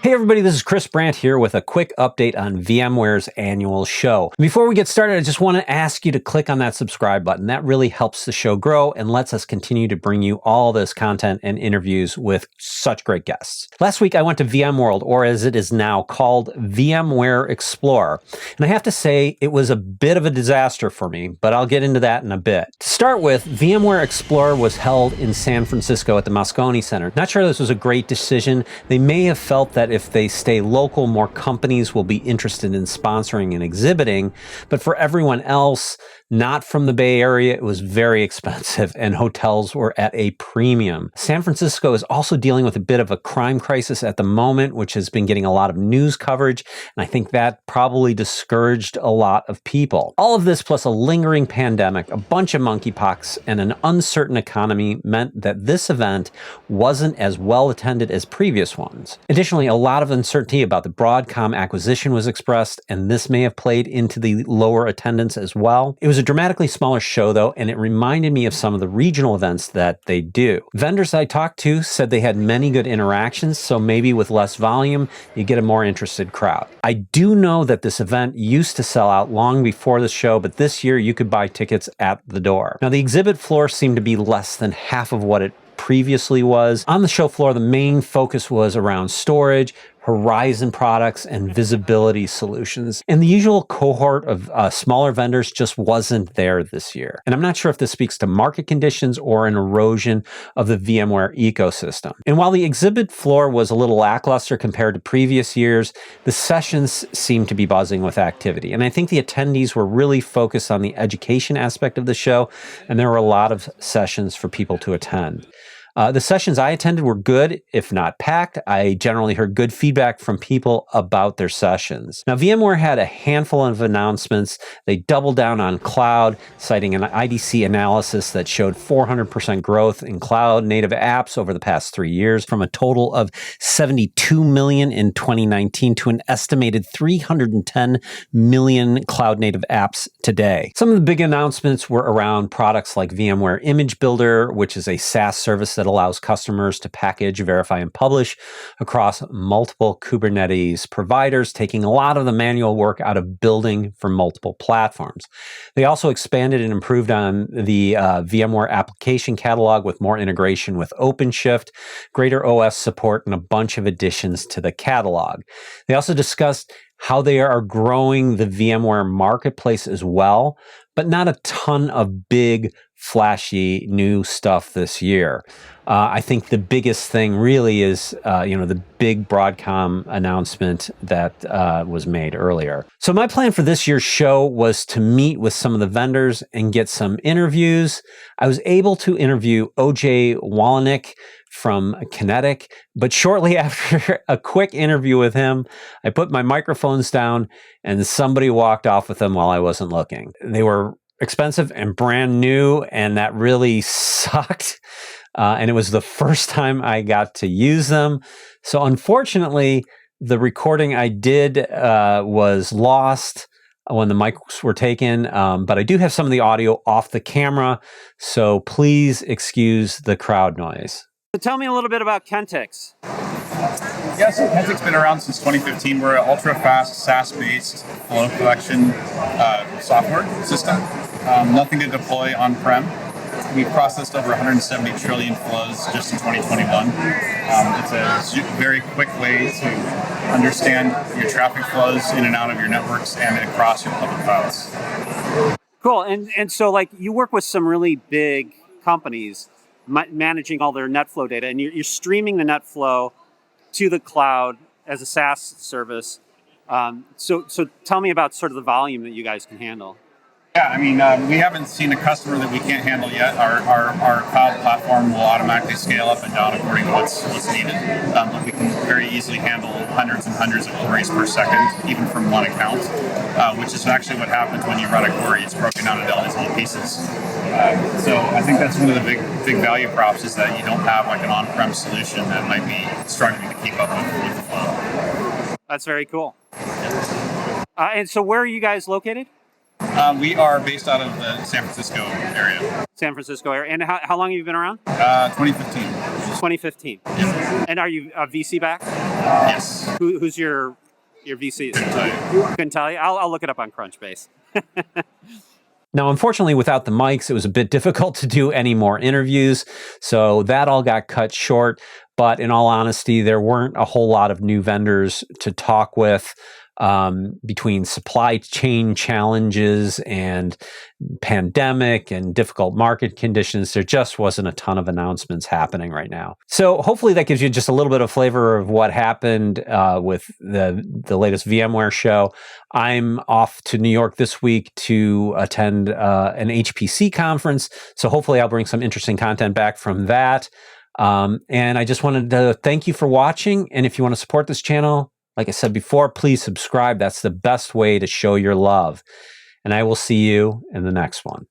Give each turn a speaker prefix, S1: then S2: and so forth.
S1: Hey everybody, this is Chris Brandt here with a quick update on VMware's annual show. Before we get started, I just want to ask you to click on that subscribe button. That really helps the show grow and lets us continue to bring you all this content and interviews with such great guests. Last week I went to VMworld, or as it is now called, VMware Explore. And I have to say it was a bit of a disaster for me, but I'll get into that in a bit. To start with, VMware Explore was held in San Francisco at the Moscone Center. Not sure this was a great decision. They may have felt that if they stay local, more companies will be interested in sponsoring and exhibiting. But for everyone else, not from the Bay Area, it was very expensive and hotels were at a premium. San Francisco is also dealing with a bit of a crime crisis at the moment, which has been getting a lot of news coverage. And I think that probably discouraged a lot of people. All of this plus a lingering pandemic, a bunch of monkey pox, and an uncertain economy meant that this event wasn't as well attended as previous ones. Additionally, a lot of uncertainty about the Broadcom acquisition was expressed, and this may have played into the lower attendance as well. It was a dramatically smaller show though, and it reminded me of some of the regional events that they do. Vendors I talked to said they had many good interactions, so maybe with less volume, you get a more interested crowd. I do know that this event used to sell out long before the show, but this year you could buy tickets at the door. Now the exhibit floor seemed to be less than half of what it previously was. On the show floor, the main focus was around storage, Horizon products, and visibility solutions. And the usual cohort of smaller vendors just wasn't there this year. And I'm not sure if this speaks to market conditions or an erosion of the VMware ecosystem. And while the exhibit floor was a little lackluster compared to previous years, the sessions seemed to be buzzing with activity. And I think the attendees were really focused on the education aspect of the show, and there were a lot of sessions for people to attend. The sessions I attended were good, if not packed. I generally heard good feedback from people about their sessions. Now, VMware had a handful of announcements. They doubled down on cloud, citing an IDC analysis that showed 400% growth in cloud-native apps over the past 3 years, from a total of 72 million in 2019 to an estimated 310 million cloud-native apps today. Some of the big announcements were around products like VMware Image Builder, which is a SaaS service that allows customers to package, verify, and publish across multiple Kubernetes providers, taking a lot of the manual work out of building for multiple platforms. They also expanded and improved on the VMware application catalog with more integration with OpenShift, greater OS support, and a bunch of additions to the catalog. They also discussed how they are growing the VMware marketplace as well, but not a ton of big, flashy new stuff this year. I think the biggest thing really is, the big Broadcom announcement that was made earlier. So my plan for this year's show was to meet with some of the vendors and get some interviews. I was able to interview OJ Wallenick from Kinetic, but shortly after a quick interview with him, I put my microphones down and somebody walked off with them while I wasn't looking. They were expensive and brand new, and that really sucked. And it was the first time I got to use them. So unfortunately, the recording I did was lost when the mics were taken, but I do have some of the audio off the camera, so please excuse the crowd noise. So tell me a little bit about Kentix.
S2: Yeah, so Kentic's been around since 2015. We're an ultra-fast, SaaS-based flow collection software system. Nothing to deploy on-prem. We've processed over 170 trillion flows just in 2021. It's a very quick way to understand your traffic flows in and out of your networks and across your public clouds.
S1: Cool. And so, like, you work with some really big companies managing all their NetFlow data, and you're streaming the NetFlow to the cloud as a SaaS service. So tell me about sort of the volume that you guys can handle.
S2: Yeah, I mean, we haven't seen a customer that we can't handle yet. Our cloud platform will automatically scale up and down according to what's needed. But we can very easily handle hundreds and hundreds of queries per second, even from one account, which is actually what happens when you run a query. It's broken down into all these little pieces. So I think that's one of the big value props, is that you don't have like an on-prem solution that might be struggling to keep up with the flow.
S1: That's very cool. And so where are you guys located?
S2: We are based out of the San Francisco area.
S1: San Francisco area. And how long have you been around?
S2: 2015.
S1: 2015.
S2: Yeah.
S1: And are you VC backed?
S2: Yes.
S3: Who's your VC? Couldn't tell you. I'll look it up on Crunchbase.
S1: Now, unfortunately, without the mics, it was a bit difficult to do any more interviews, so that all got cut short. But in all honesty, there weren't a whole lot of new vendors to talk with. Between supply chain challenges and pandemic and difficult market conditions, there just wasn't a ton of announcements happening right now. So hopefully that gives you just a little bit of flavor of what happened with the latest VMware show. I'm off to New York this week to attend an HPC conference, so hopefully I'll bring some interesting content back from that. And I just wanted to thank you for watching, and if you want to support this channel, like I said before, please subscribe. That's the best way to show your love. And I will see you in the next one.